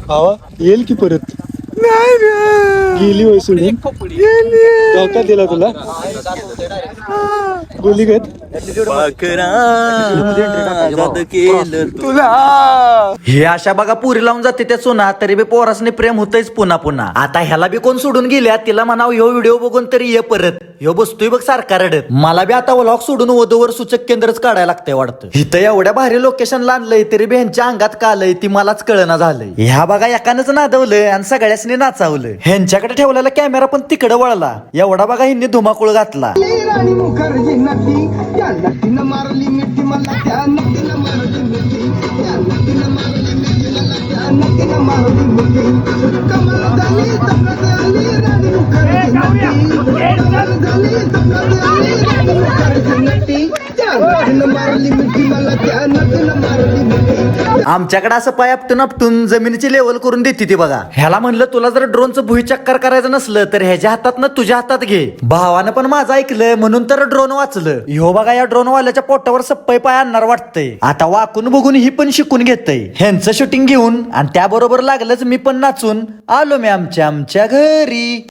भावा येईल की परत गेली होय सोडून धोका दिला तुला गोली घेत तुला हे अशा बघा पुरी लावून जाते त्या सोना तरी बी पोरासने प्रेम होतच पुन्हा पुन्हा. आता ह्याला बी कोण सोडून गेल्या तिला म्हणाव ह्यो व्हिडिओ बघून तरी ये परत. ह्यो बसतोय बघ सारखा रडत. मला बी आता व्लॉग सोडून वधूवर सूचक केंद्रच काढायला लागतंय वाटतं. इथं एवढ्या भारी लोकेशनला आणलंय तरी बी ह्यांच्या अंगात का आलंय ती मलाच कळना झालंय. ह्या बघा एकानंच नादवलं आणि सगळ्यासनी नाचावलं. ह्यांच्याकडे ठेवलेला कॅमेरा पण तिकडे वळला. एवढा बघा ह्यांनी धुमाकूळ घातला. राणी मुखर्जी नटी त्या नटीनं मारली मिठी मला त्या नटीनं मारली मिठी त्या नटीनं मारली मिठी मला त्या नटीनं मारली मिठी कमल झाली तपत आली राणी मुखर्जी नटी कमल झाली तपत आली राणी मुखर्जी नटी त्या नटीनं मारली मिठी मला त्या नटीनं मारली मिठी. आमच्याकडे असं पाय आपटून आपटून जमिनीची लेवल करून देते ती बघा. ह्याला म्हणलं तुला जर ड्रोनचं भुईचक्कर करायचं नसलं तर ह्याच्या हातात ना तुझ्या हातात घे. भावानं पण माझं ऐकलं म्हणून तर ड्रोन वाचलं. ह्यो बघा या ड्रोन वाल्याच्या पोटावर सप्पई पाय आणणार वाटतंय. आता वाकून बघून ही पण शिकून घेतय. ह्यांचं शूटिंग घेऊन आणि त्याबरोबर लागलंच मी पण नाचून आलो मी आमच्या घरी.